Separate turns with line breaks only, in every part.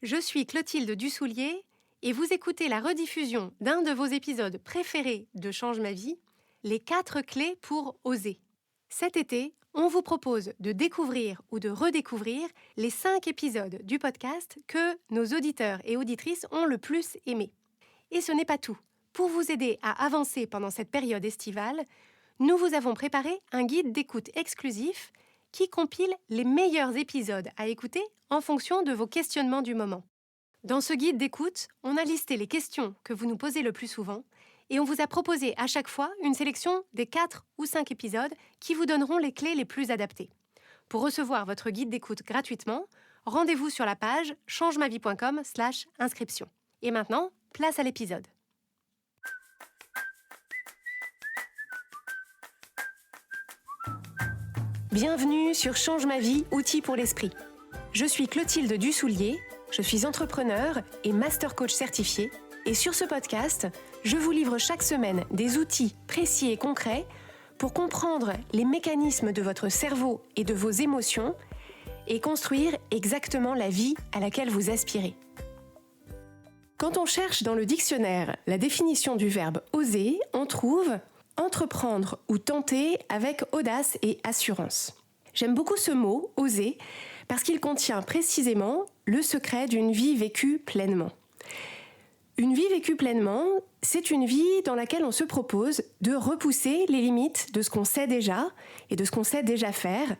Je suis Clotilde Dussoulier et vous écoutez la rediffusion d'un de vos épisodes préférés de Change ma vie, les 4 clés pour oser. Cet été, on vous propose de découvrir ou de redécouvrir les 5 épisodes du podcast que nos auditeurs et auditrices ont le plus aimés. Et ce n'est pas tout. Pour vous aider à avancer pendant cette période estivale, nous vous avons préparé un guide d'écoute exclusif qui compile les meilleurs épisodes à écouter en fonction de vos questionnements du moment. Dans ce guide d'écoute, on a listé les questions que vous nous posez le plus souvent et on vous a proposé à chaque fois une sélection des 4 ou 5 épisodes qui vous donneront les clés les plus adaptées. Pour recevoir votre guide d'écoute gratuitement, rendez-vous sur la page changemavie.com/inscription. Et maintenant, place à l'épisode. Bienvenue sur Change ma vie, outils pour l'esprit. Je suis Clotilde Dussoulier, je suis entrepreneur et master coach certifié. Et sur ce podcast, je vous livre chaque semaine des outils précis et concrets pour comprendre les mécanismes de votre cerveau et de vos émotions et construire exactement la vie à laquelle vous aspirez. Quand on cherche dans le dictionnaire la définition du verbe « oser », on trouve « entreprendre ou tenter avec audace et assurance ». J'aime beaucoup ce mot « oser » parce qu'il contient précisément le secret d'une vie vécue pleinement. Une vie vécue pleinement, c'est une vie dans laquelle on se propose de repousser les limites de ce qu'on sait déjà et de ce qu'on sait déjà faire,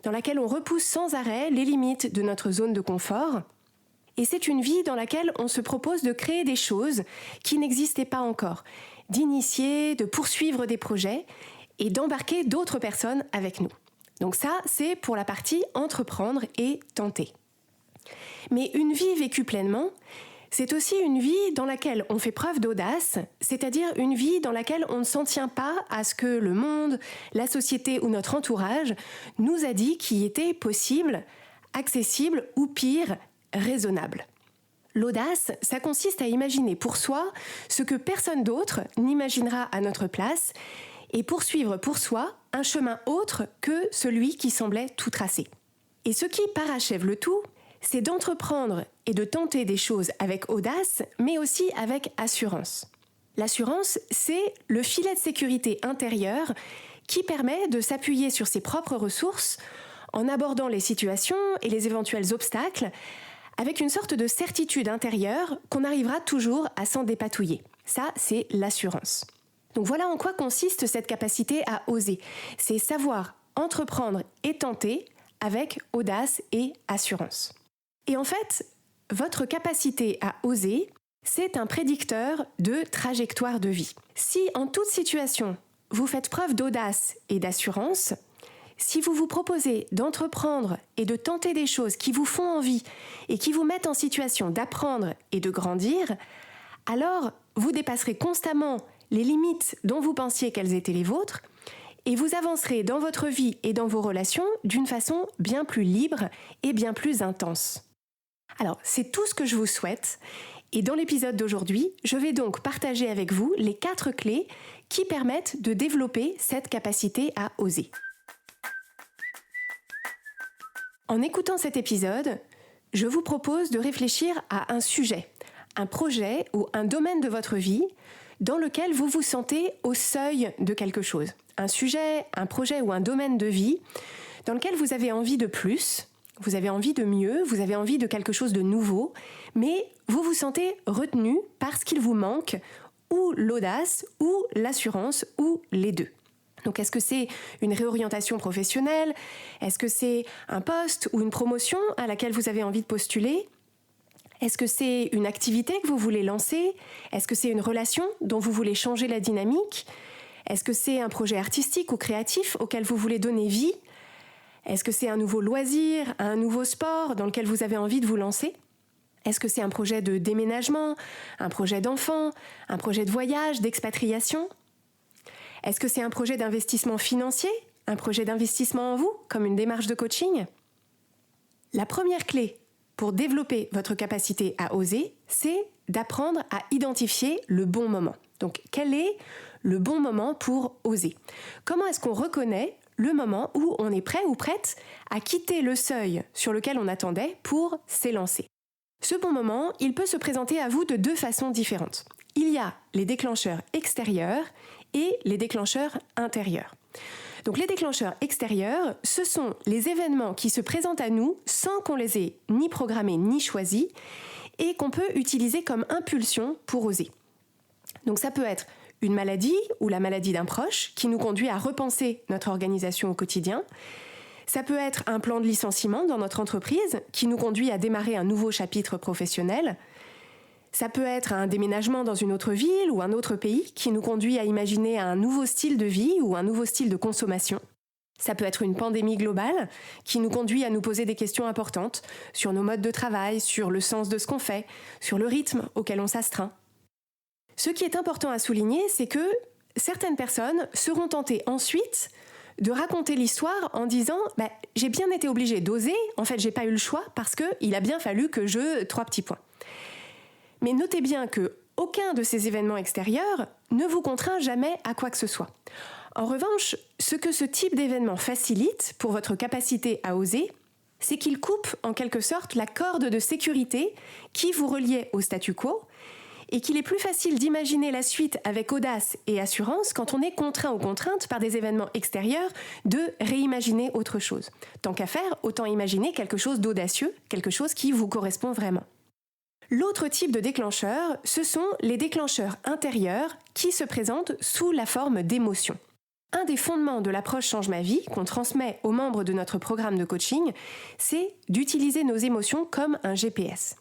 dans laquelle on repousse sans arrêt les limites de notre zone de confort. Et c'est une vie dans laquelle on se propose de créer des choses qui n'existaient pas encore, d'initier, de poursuivre des projets et d'embarquer d'autres personnes avec nous. Donc ça, c'est pour la partie entreprendre et tenter. Mais une vie vécue pleinement, c'est aussi une vie dans laquelle on fait preuve d'audace, c'est-à-dire une vie dans laquelle on ne s'en tient pas à ce que le monde, la société ou notre entourage nous a dit qui était possible, accessible ou pire, raisonnable. L'audace, ça consiste à imaginer pour soi ce que personne d'autre n'imaginera à notre place et poursuivre pour soi un chemin autre que celui qui semblait tout tracé. Et ce qui parachève le tout, c'est d'entreprendre et de tenter des choses avec audace, mais aussi avec assurance. L'assurance, c'est le filet de sécurité intérieur qui permet de s'appuyer sur ses propres ressources en abordant les situations et les éventuels obstacles avec une sorte de certitude intérieure qu'on arrivera toujours à s'en dépatouiller. Ça, c'est l'assurance. Donc voilà en quoi consiste cette capacité à oser. C'est savoir entreprendre et tenter avec audace et assurance. Et en fait, votre capacité à oser, c'est un prédicteur de trajectoire de vie. Si en toute situation, vous faites preuve d'audace et d'assurance, si vous vous proposez d'entreprendre et de tenter des choses qui vous font envie et qui vous mettent en situation d'apprendre et de grandir, alors vous dépasserez constamment les limites dont vous pensiez qu'elles étaient les vôtres et vous avancerez dans votre vie et dans vos relations d'une façon bien plus libre et bien plus intense. Alors, c'est tout ce que je vous souhaite et dans l'épisode d'aujourd'hui, je vais donc partager avec vous les 4 clés qui permettent de développer cette capacité à oser. En écoutant cet épisode, je vous propose de réfléchir à un sujet, un projet ou un domaine de votre vie dans lequel vous vous sentez au seuil de quelque chose. Un sujet, un projet ou un domaine de vie dans lequel vous avez envie de plus, vous avez envie de mieux, vous avez envie de quelque chose de nouveau, mais vous vous sentez retenu parce qu'il vous manque ou l'audace ou l'assurance ou les deux. Donc est-ce que c'est une réorientation professionnelle ? Est-ce que c'est un poste ou une promotion à laquelle vous avez envie de postuler ? Est-ce que c'est une activité que vous voulez lancer ? Est-ce que c'est une relation dont vous voulez changer la dynamique ? Est-ce que c'est un projet artistique ou créatif auquel vous voulez donner vie ? Est-ce que c'est un nouveau loisir, un nouveau sport dans lequel vous avez envie de vous lancer ? Est-ce que c'est un projet de déménagement, un projet d'enfant, un projet de voyage, d'expatriation ? Est-ce que c'est un projet d'investissement financier, un projet d'investissement en vous, comme une démarche de coaching ? La première clé pour développer votre capacité à oser, c'est d'apprendre à identifier le bon moment. Donc, quel est le bon moment pour oser ? Comment est-ce qu'on reconnaît le moment où on est prêt ou prête à quitter le seuil sur lequel on attendait pour s'élancer ? Ce bon moment, il peut se présenter à vous de 2 façons différentes. Il y a les déclencheurs extérieurs et les déclencheurs intérieurs. Donc les déclencheurs extérieurs, ce sont les événements qui se présentent à nous sans qu'on les ait ni programmés ni choisis et qu'on peut utiliser comme impulsion pour oser. Donc ça peut être une maladie ou la maladie d'un proche qui nous conduit à repenser notre organisation au quotidien. Ça peut être un plan de licenciement dans notre entreprise qui nous conduit à démarrer un nouveau chapitre professionnel. Ça peut être un déménagement dans une autre ville ou un autre pays qui nous conduit à imaginer un nouveau style de vie ou un nouveau style de consommation. Ça peut être une pandémie globale qui nous conduit à nous poser des questions importantes sur nos modes de travail, sur le sens de ce qu'on fait, sur le rythme auquel on s'astreint. Ce qui est important à souligner, c'est que certaines personnes seront tentées ensuite de raconter l'histoire en disant « j'ai bien été obligée d'oser, en fait j'ai pas eu le choix parce qu'il a bien fallu que je... » 3 petits points. Mais notez bien qu'aucun de ces événements extérieurs ne vous contraint jamais à quoi que ce soit. En revanche, ce que ce type d'événement facilite pour votre capacité à oser, c'est qu'il coupe en quelque sorte la corde de sécurité qui vous reliait au statu quo et qu'il est plus facile d'imaginer la suite avec audace et assurance quand on est contraint ou contrainte par des événements extérieurs de réimaginer autre chose. Tant qu'à faire, autant imaginer quelque chose d'audacieux, quelque chose qui vous correspond vraiment. L'autre type de déclencheur, ce sont les déclencheurs intérieurs qui se présentent sous la forme d'émotions. Un des fondements de l'approche Change ma vie qu'on transmet aux membres de notre programme de coaching, c'est d'utiliser nos émotions comme un GPS.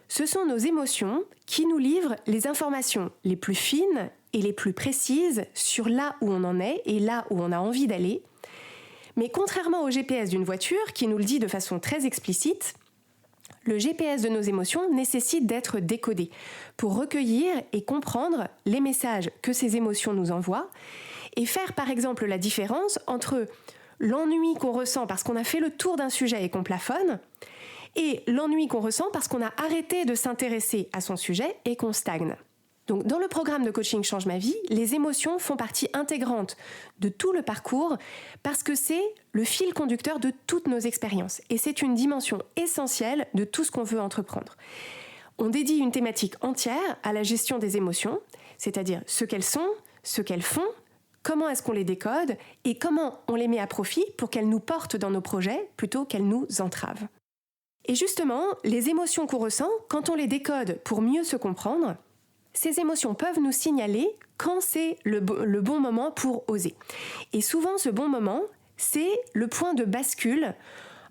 Ce sont nos émotions qui nous livrent les informations les plus fines et les plus précises sur là où on en est et là où on a envie d'aller. Mais contrairement au GPS d'une voiture qui nous le dit de façon très explicite, le GPS de nos émotions nécessite d'être décodé pour recueillir et comprendre les messages que ces émotions nous envoient et faire par exemple la différence entre l'ennui qu'on ressent parce qu'on a fait le tour d'un sujet et qu'on plafonne et l'ennui qu'on ressent parce qu'on a arrêté de s'intéresser à son sujet et qu'on stagne. Donc, dans le programme de coaching Change ma vie, les émotions font partie intégrante de tout le parcours parce que c'est le fil conducteur de toutes nos expériences et c'est une dimension essentielle de tout ce qu'on veut entreprendre. On dédie une thématique entière à la gestion des émotions, c'est-à-dire ce qu'elles sont, ce qu'elles font, comment est-ce qu'on les décode et comment on les met à profit pour qu'elles nous portent dans nos projets plutôt qu'elles nous entravent. Et justement, les émotions qu'on ressent, quand on les décode pour mieux se comprendre, ces émotions peuvent nous signaler quand c'est le bon moment pour oser. Et souvent, ce bon moment, c'est le point de bascule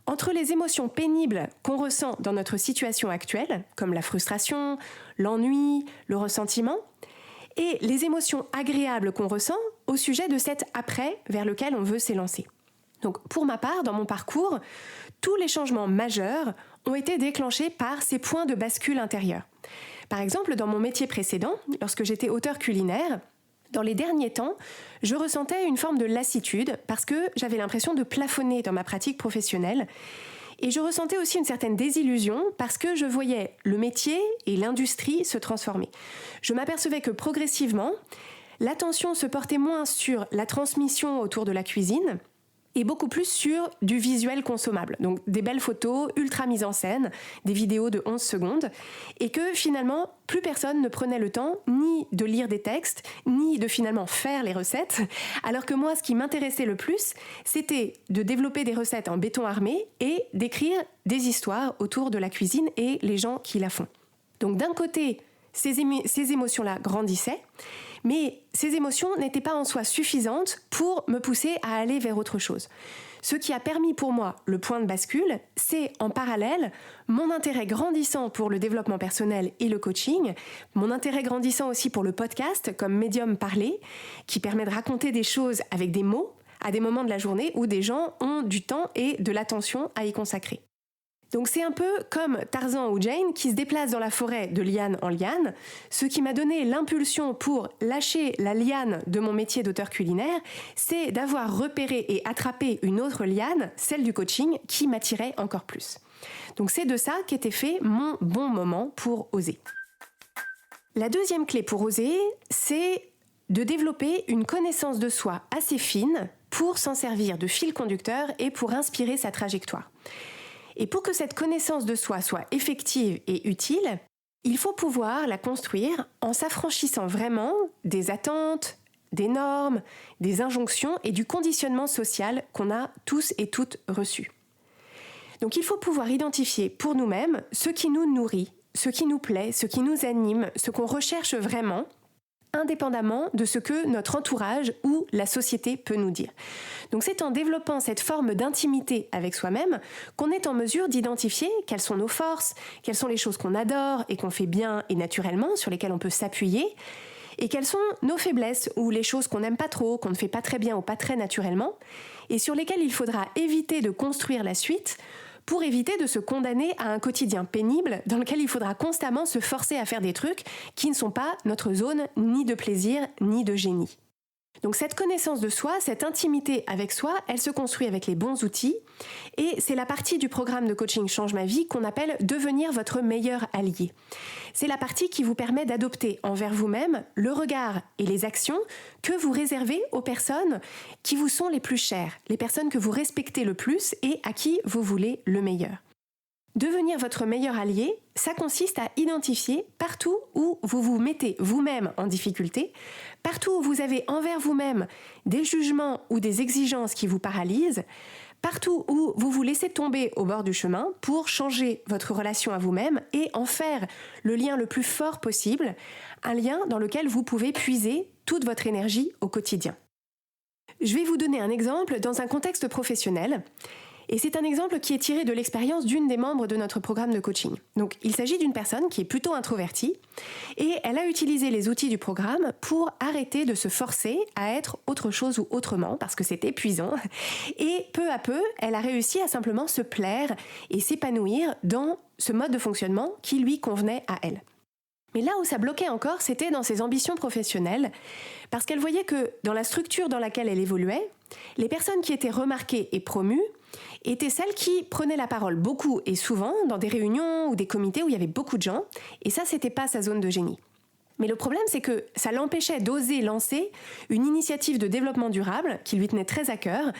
entre les émotions pénibles qu'on ressent dans notre situation actuelle, comme la frustration, l'ennui, le ressentiment, et les émotions agréables qu'on ressent au sujet de cet après vers lequel on veut s'élancer. Donc, pour ma part, dans mon parcours, tous les changements majeurs ont été déclenchés par ces points de bascule intérieurs. Par exemple, dans mon métier précédent, lorsque j'étais auteure culinaire, dans les derniers temps, je ressentais une forme de lassitude parce que j'avais l'impression de plafonner dans ma pratique professionnelle. Et je ressentais aussi une certaine désillusion parce que je voyais le métier et l'industrie se transformer. Je m'apercevais que progressivement, l'attention se portait moins sur la transmission autour de la cuisine et beaucoup plus sur du visuel consommable. Donc des belles photos, ultra mises en scène, des vidéos de 11 secondes, et que finalement, plus personne ne prenait le temps ni de lire des textes, ni de finalement faire les recettes, alors que moi, ce qui m'intéressait le plus, c'était de développer des recettes en béton armé et d'écrire des histoires autour de la cuisine et les gens qui la font. Donc d'un côté, ces émotions-là grandissaient, mais ces émotions n'étaient pas en soi suffisantes pour me pousser à aller vers autre chose. Ce qui a permis pour moi le point de bascule, c'est en parallèle mon intérêt grandissant pour le développement personnel et le coaching, mon intérêt grandissant aussi pour le podcast comme médium parlé, qui permet de raconter des choses avec des mots à des moments de la journée où des gens ont du temps et de l'attention à y consacrer. Donc c'est un peu comme Tarzan ou Jane qui se déplacent dans la forêt de liane en liane. Ce qui m'a donné l'impulsion pour lâcher la liane de mon métier d'auteur culinaire, c'est d'avoir repéré et attrapé une autre liane, celle du coaching, qui m'attirait encore plus. Donc c'est de ça qu'était fait mon bon moment pour oser. La deuxième clé pour oser, c'est de développer une connaissance de soi assez fine pour s'en servir de fil conducteur et pour inspirer sa trajectoire. Et pour que cette connaissance de soi soit effective et utile, il faut pouvoir la construire en s'affranchissant vraiment des attentes, des normes, des injonctions et du conditionnement social qu'on a tous et toutes reçus. Donc il faut pouvoir identifier pour nous-mêmes ce qui nous nourrit, ce qui nous plaît, ce qui nous anime, ce qu'on recherche vraiment, indépendamment de ce que notre entourage ou la société peut nous dire. Donc c'est en développant cette forme d'intimité avec soi-même qu'on est en mesure d'identifier quelles sont nos forces, quelles sont les choses qu'on adore et qu'on fait bien et naturellement, sur lesquelles on peut s'appuyer, et quelles sont nos faiblesses ou les choses qu'on n'aime pas trop, qu'on ne fait pas très bien ou pas très naturellement, et sur lesquelles il faudra éviter de construire la suite pour éviter de se condamner à un quotidien pénible dans lequel il faudra constamment se forcer à faire des trucs qui ne sont pas notre zone ni de plaisir ni de génie. Donc cette connaissance de soi, cette intimité avec soi, elle se construit avec les bons outils et c'est la partie du programme de coaching Change ma vie qu'on appelle devenir votre meilleur allié. C'est la partie qui vous permet d'adopter envers vous-même le regard et les actions que vous réservez aux personnes qui vous sont les plus chères, les personnes que vous respectez le plus et à qui vous voulez le meilleur. Devenir votre meilleur allié, ça consiste à identifier partout où vous vous mettez vous-même en difficulté, partout où vous avez envers vous-même des jugements ou des exigences qui vous paralysent, partout où vous vous laissez tomber au bord du chemin pour changer votre relation à vous-même et en faire le lien le plus fort possible, un lien dans lequel vous pouvez puiser toute votre énergie au quotidien. Je vais vous donner un exemple dans un contexte professionnel. Et c'est un exemple qui est tiré de l'expérience d'une des membres de notre programme de coaching. Donc, il s'agit d'une personne qui est plutôt introvertie et elle a utilisé les outils du programme pour arrêter de se forcer à être autre chose ou autrement parce que c'est épuisant. Et peu à peu, elle a réussi à simplement se plaire et s'épanouir dans ce mode de fonctionnement qui lui convenait à elle. Mais là où ça bloquait encore, c'était dans ses ambitions professionnelles, parce qu'elle voyait que dans la structure dans laquelle elle évoluait, les personnes qui étaient remarquées et promues étaient celles qui prenaient la parole beaucoup et souvent dans des réunions ou des comités où il y avait beaucoup de gens, et ça, c'était pas sa zone de génie. Mais le problème, c'est que ça l'empêchait d'oser lancer une initiative de développement durable qui lui tenait très à cœur,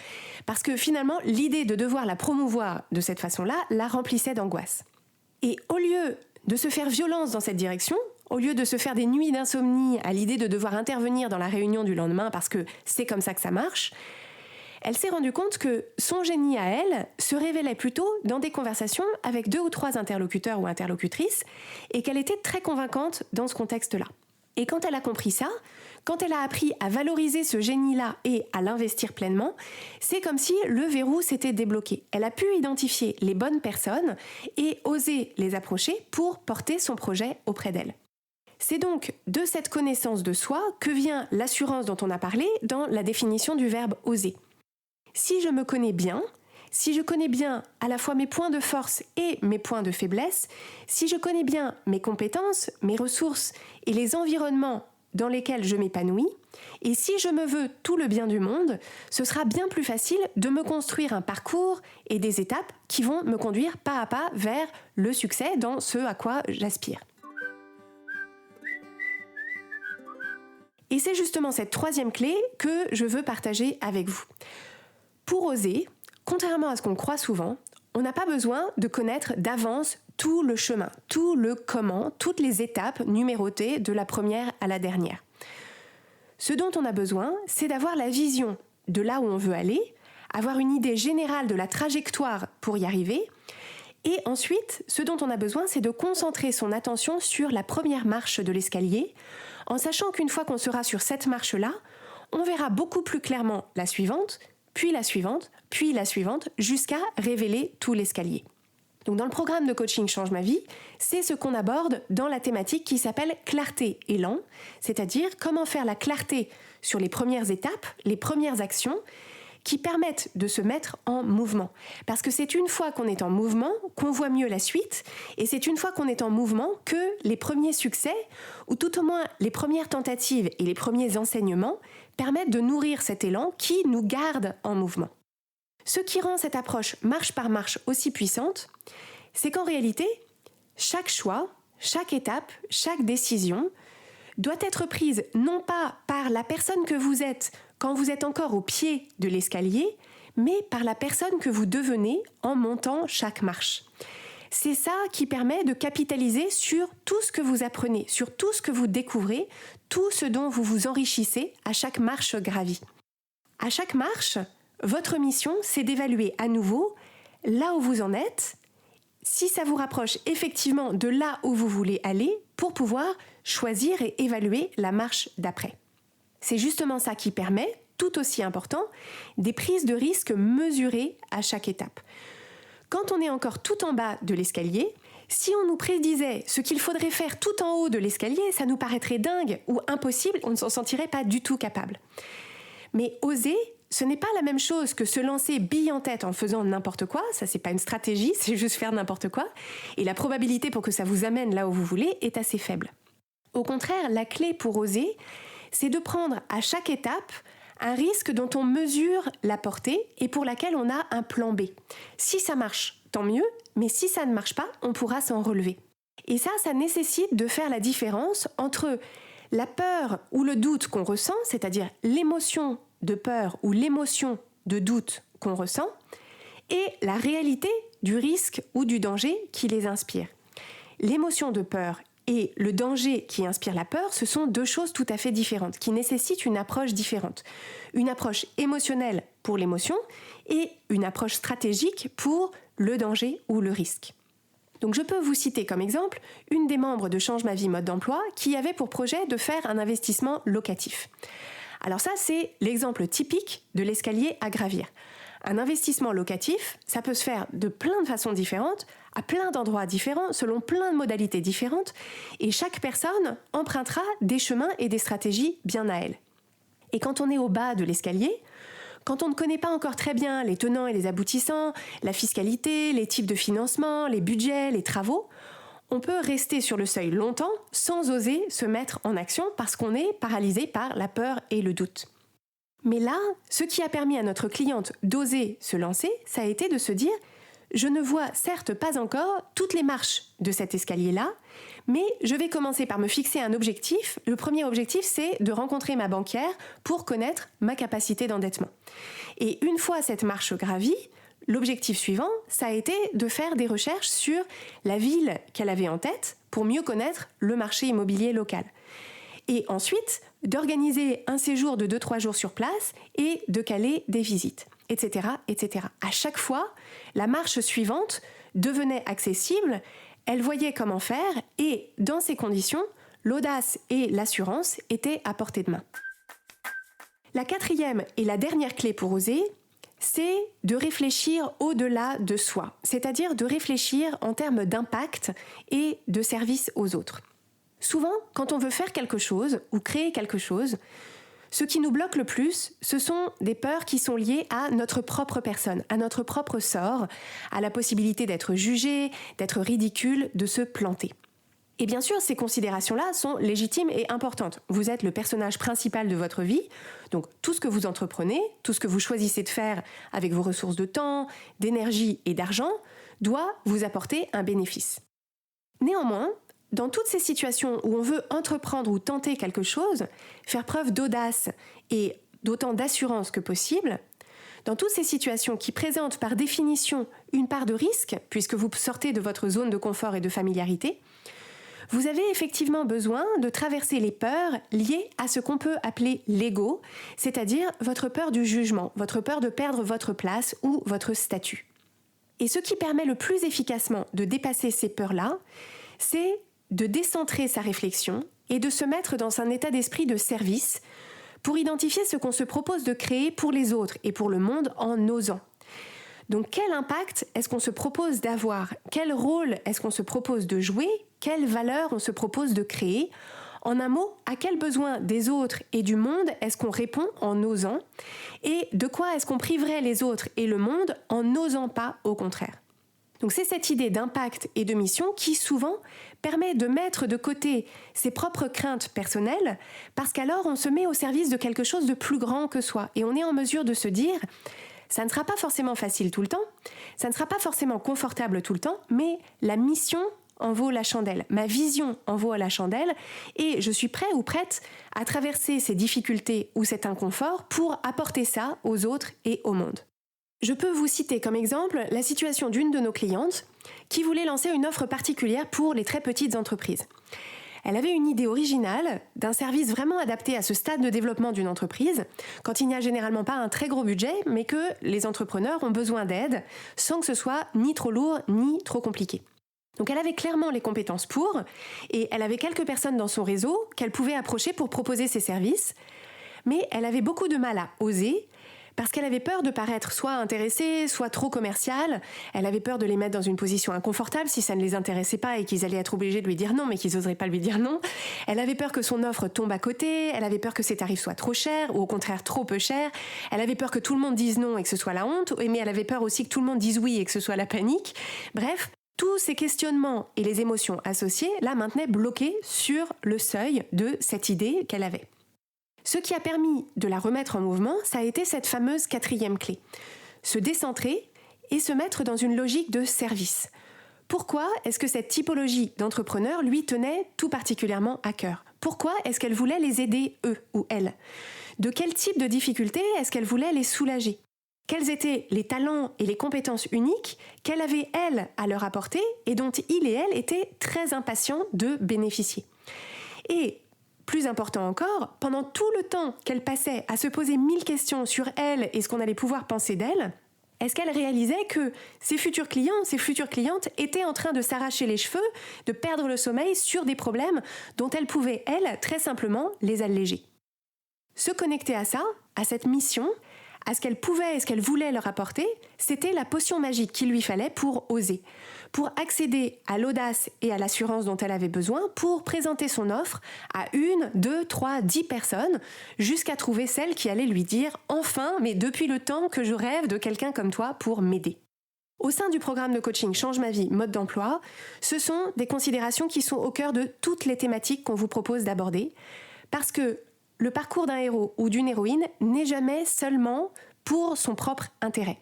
parce que finalement, l'idée de devoir la promouvoir de cette façon-là la remplissait d'angoisse. Et au lieu de se faire violence dans cette direction, au lieu de se faire des nuits d'insomnie à l'idée de devoir intervenir dans la réunion du lendemain parce que c'est comme ça que ça marche, elle s'est rendue compte que son génie à elle se révélait plutôt dans des conversations avec 2 ou 3 interlocuteurs ou interlocutrices et qu'elle était très convaincante dans ce contexte-là. Et quand elle a compris ça, quand elle a appris à valoriser ce génie-là et à l'investir pleinement, c'est comme si le verrou s'était débloqué. Elle a pu identifier les bonnes personnes et oser les approcher pour porter son projet auprès d'elles. C'est donc de cette connaissance de soi que vient l'assurance dont on a parlé dans la définition du verbe « oser ». Si je me connais bien, si je connais bien à la fois mes points de force et mes points de faiblesse, si je connais bien mes compétences, mes ressources et les environnements dans lesquels je m'épanouis, et si je me veux tout le bien du monde, ce sera bien plus facile de me construire un parcours et des étapes qui vont me conduire pas à pas vers le succès dans ce à quoi j'aspire. Et c'est justement cette 3e clé que je veux partager avec vous. Pour oser, contrairement à ce qu'on croit souvent, on n'a pas besoin de connaître d'avance tout le chemin, tout le comment, toutes les étapes numérotées de la première à la dernière. Ce dont on a besoin, c'est d'avoir la vision de là où on veut aller, avoir une idée générale de la trajectoire pour y arriver, et ensuite, ce dont on a besoin, c'est de concentrer son attention sur la première marche de l'escalier, en sachant qu'une fois qu'on sera sur cette marche-là, on verra beaucoup plus clairement la suivante, puis la suivante, jusqu'à révéler tout l'escalier. Donc dans le programme de coaching Change ma vie, c'est ce qu'on aborde dans la thématique qui s'appelle clarté élan, c'est-à-dire comment faire la clarté sur les premières étapes, les premières actions qui permettent de se mettre en mouvement. Parce que c'est une fois qu'on est en mouvement qu'on voit mieux la suite, et c'est une fois qu'on est en mouvement que les premiers succès, ou tout au moins les premières tentatives et les premiers enseignements, permettent de nourrir cet élan qui nous garde en mouvement. Ce qui rend cette approche marche par marche aussi puissante, c'est qu'en réalité, chaque choix, chaque étape, chaque décision doit être prise non pas par la personne que vous êtes quand vous êtes encore au pied de l'escalier, mais par la personne que vous devenez en montant chaque marche. C'est ça qui permet de capitaliser sur tout ce que vous apprenez, sur tout ce que vous découvrez, tout ce dont vous vous enrichissez à chaque marche gravie. À chaque marche, votre mission, c'est d'évaluer à nouveau là où vous en êtes, si ça vous rapproche effectivement de là où vous voulez aller pour pouvoir choisir et évaluer la marche d'après. C'est justement ça qui permet, tout aussi important, des prises de risques mesurées à chaque étape. Quand on est encore tout en bas de l'escalier, si on nous prédisait ce qu'il faudrait faire tout en haut de l'escalier, ça nous paraîtrait dingue ou impossible, on ne s'en sentirait pas du tout capable. Mais oser, ce n'est pas la même chose que se lancer bille en tête en faisant n'importe quoi, ça c'est pas une stratégie, c'est juste faire n'importe quoi, et la probabilité pour que ça vous amène là où vous voulez est assez faible. Au contraire, la clé pour oser, c'est de prendre à chaque étape un risque dont on mesure la portée et pour laquelle on a un plan B. Si ça marche, tant mieux, mais si ça ne marche pas, on pourra s'en relever. Et ça nécessite de faire la différence entre la peur ou le doute qu'on ressent, c'est-à-dire l'émotion de peur ou l'émotion de doute qu'on ressent, et la réalité du risque ou du danger qui les inspire. L'émotion de peur et le danger qui inspire la peur, ce sont deux choses tout à fait différentes, qui nécessitent une approche différente. Une approche émotionnelle pour l'émotion et une approche stratégique pour le danger ou le risque. Donc je peux vous citer comme exemple une des membres de Change ma vie mode d'emploi qui avait pour projet de faire un investissement locatif. Alors ça, c'est l'exemple typique de l'escalier à gravir. Un investissement locatif, ça peut se faire de plein de façons différentes, à plein d'endroits différents, selon plein de modalités différentes, et chaque personne empruntera des chemins et des stratégies bien à elle. Et quand on est au bas de l'escalier, quand on ne connaît pas encore très bien les tenants et les aboutissants, la fiscalité, les types de financement, les budgets, les travaux, on peut rester sur le seuil longtemps sans oser se mettre en action parce qu'on est paralysé par la peur et le doute. Mais là, ce qui a permis à notre cliente d'oser se lancer, ça a été de se dire « Je ne vois certes pas encore toutes les marches de cet escalier-là, mais je vais commencer par me fixer un objectif. Le premier objectif, c'est de rencontrer ma banquière pour connaître ma capacité d'endettement. Et une fois cette marche gravie, l'objectif suivant, ça a été de faire des recherches sur la ville qu'elle avait en tête pour mieux connaître le marché immobilier local. Et ensuite, d'organiser un séjour de 2-3 jours sur place et de caler des visites, etc., etc. À chaque fois, la marche suivante devenait accessible, elle voyait comment faire et, dans ces conditions, l'audace et l'assurance étaient à portée de main. La quatrième et la dernière clé pour oser, c'est de réfléchir au-delà de soi, c'est-à-dire de réfléchir en termes d'impact et de service aux autres. Souvent, quand on veut faire quelque chose ou créer quelque chose, ce qui nous bloque le plus, ce sont des peurs qui sont liées à notre propre personne, à notre propre sort, à la possibilité d'être jugé, d'être ridicule, de se planter. Et bien sûr, ces considérations-là sont légitimes et importantes. Vous êtes le personnage principal de votre vie, donc tout ce que vous entreprenez, tout ce que vous choisissez de faire avec vos ressources de temps, d'énergie et d'argent, doit vous apporter un bénéfice. Néanmoins, dans toutes ces situations où on veut entreprendre ou tenter quelque chose, faire preuve d'audace et d'autant d'assurance que possible, dans toutes ces situations qui présentent par définition une part de risque, puisque vous sortez de votre zone de confort et de familiarité, vous avez effectivement besoin de traverser les peurs liées à ce qu'on peut appeler l'ego, c'est-à-dire votre peur du jugement, votre peur de perdre votre place ou votre statut. Et ce qui permet le plus efficacement de dépasser ces peurs-là, c'est de décentrer sa réflexion et de se mettre dans un état d'esprit de service pour identifier ce qu'on se propose de créer pour les autres et pour le monde en osant. Donc quel impact est-ce qu'on se propose d'avoir? Quel rôle est-ce qu'on se propose de jouer? Quelle valeur on se propose de créer? En un mot, à quel besoin des autres et du monde est-ce qu'on répond en osant? Et de quoi est-ce qu'on priverait les autres et le monde en n'osant pas au contraire? Donc c'est cette idée d'impact et de mission qui souvent permet de mettre de côté ses propres craintes personnelles parce qu'alors on se met au service de quelque chose de plus grand que soi et on est en mesure de se dire ça ne sera pas forcément facile tout le temps, ça ne sera pas forcément confortable tout le temps, mais la mission en vaut la chandelle, ma vision en vaut la chandelle et je suis prêt ou prête à traverser ces difficultés ou cet inconfort pour apporter ça aux autres et au monde. Je peux vous citer comme exemple la situation d'une de nos clientes qui voulait lancer une offre particulière pour les très petites entreprises. Elle avait une idée originale d'un service vraiment adapté à ce stade de développement d'une entreprise, quand il n'y a généralement pas un très gros budget, mais que les entrepreneurs ont besoin d'aide, sans que ce soit ni trop lourd ni trop compliqué. Donc elle avait clairement les compétences pour, et elle avait quelques personnes dans son réseau qu'elle pouvait approcher pour proposer ses services, mais elle avait beaucoup de mal à oser, parce qu'elle avait peur de paraître soit intéressée, soit trop commerciale. Elle avait peur de les mettre dans une position inconfortable si ça ne les intéressait pas et qu'ils allaient être obligés de lui dire non, mais qu'ils n'oseraient pas lui dire non. Elle avait peur que son offre tombe à côté, elle avait peur que ses tarifs soient trop chers ou au contraire trop peu chers. Elle avait peur que tout le monde dise non et que ce soit la honte, mais elle avait peur aussi que tout le monde dise oui et que ce soit la panique. Bref, tous ces questionnements et les émotions associées la maintenaient bloquée sur le seuil de cette idée qu'elle avait. Ce qui a permis de la remettre en mouvement, ça a été cette fameuse 4e clé. Se décentrer et se mettre dans une logique de service. Pourquoi est-ce que cette typologie d'entrepreneur lui tenait tout particulièrement à cœur ? Pourquoi est-ce qu'elle voulait les aider, eux ou elles ? De quel type de difficultés est-ce qu'elle voulait les soulager ? Quels étaient les talents et les compétences uniques qu'elle avait, elle, à leur apporter et dont il et elle étaient très impatients de bénéficier ? Et plus important encore, pendant tout le temps qu'elle passait à se poser 1000 questions sur elle et ce qu'on allait pouvoir penser d'elle, est-ce qu'elle réalisait que ses futurs clients, ses futures clientes étaient en train de s'arracher les cheveux, de perdre le sommeil sur des problèmes dont elle pouvait, elle, très simplement les alléger ? Se connecter à ça, à cette mission, à ce qu'elle pouvait et ce qu'elle voulait leur apporter, c'était la potion magique qu'il lui fallait pour oser, pour accéder à l'audace et à l'assurance dont elle avait besoin, pour présenter son offre à 1, 2, 3, 10 personnes, jusqu'à trouver celle qui allait lui dire « Enfin, mais depuis le temps que je rêve de quelqu'un comme toi pour m'aider ». Au sein du programme de coaching Change ma vie, mode d'emploi, ce sont des considérations qui sont au cœur de toutes les thématiques qu'on vous propose d'aborder, parce que le parcours d'un héros ou d'une héroïne n'est jamais seulement pour son propre intérêt.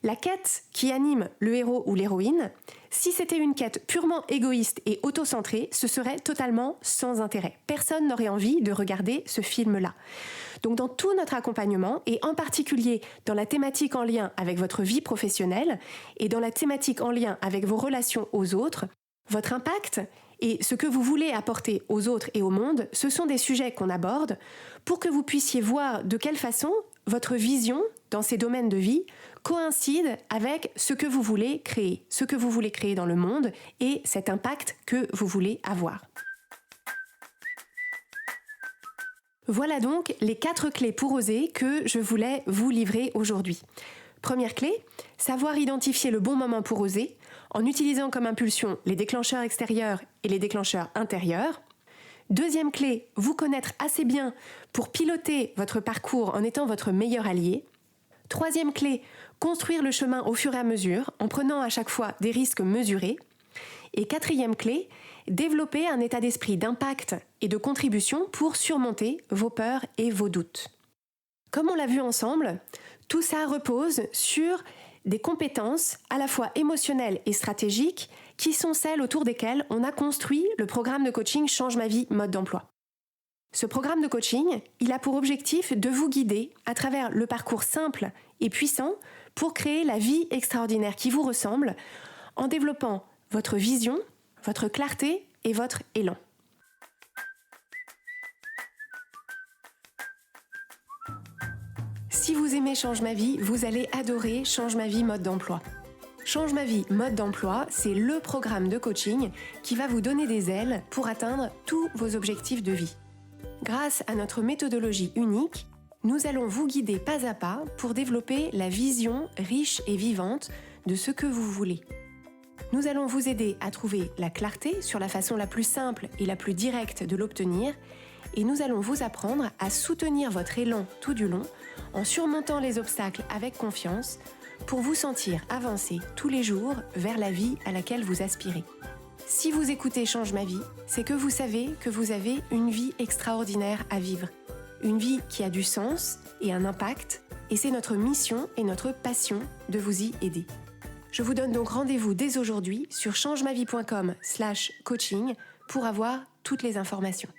La quête qui anime le héros ou l'héroïne, si c'était une quête purement égoïste et autocentrée, ce serait totalement sans intérêt. Personne n'aurait envie de regarder ce film-là. Donc dans tout notre accompagnement, et en particulier dans la thématique en lien avec votre vie professionnelle et dans la thématique en lien avec vos relations aux autres, votre impact et ce que vous voulez apporter aux autres et au monde, ce sont des sujets qu'on aborde pour que vous puissiez voir de quelle façon votre vision dans ces domaines de vie coïncide avec ce que vous voulez créer dans le monde et cet impact que vous voulez avoir. Voilà donc les 4 clés pour oser que je voulais vous livrer aujourd'hui. Première clé, savoir identifier le bon moment pour oser en utilisant comme impulsion les déclencheurs extérieurs et les déclencheurs intérieurs. Deuxième clé, vous connaître assez bien pour piloter votre parcours en étant votre meilleur allié. Troisième clé, construire le chemin au fur et à mesure en prenant à chaque fois des risques mesurés. Et quatrième clé, développer un état d'esprit d'impact et de contribution pour surmonter vos peurs et vos doutes. Comme on l'a vu ensemble, tout ça repose sur des compétences à la fois émotionnelles et stratégiques qui sont celles autour desquelles on a construit le programme de coaching Change ma vie, mode d'emploi. Ce programme de coaching, il a pour objectif de vous guider à travers le parcours simple et puissant pour créer la vie extraordinaire qui vous ressemble en développant votre vision, votre clarté et votre élan. Si vous aimez Change ma vie, vous allez adorer Change ma vie mode d'emploi. Change ma vie mode d'emploi, c'est le programme de coaching qui va vous donner des ailes pour atteindre tous vos objectifs de vie. Grâce à notre méthodologie unique, nous allons vous guider pas à pas pour développer la vision riche et vivante de ce que vous voulez. Nous allons vous aider à trouver la clarté sur la façon la plus simple et la plus directe de l'obtenir, et nous allons vous apprendre à soutenir votre élan tout du long en surmontant les obstacles avec confiance pour vous sentir avancer tous les jours vers la vie à laquelle vous aspirez. Si vous écoutez Change ma vie, c'est que vous savez que vous avez une vie extraordinaire à vivre. Une vie qui a du sens et un impact, et c'est notre mission et notre passion de vous y aider. Je vous donne donc rendez-vous dès aujourd'hui sur changemavie.com/coaching pour avoir toutes les informations.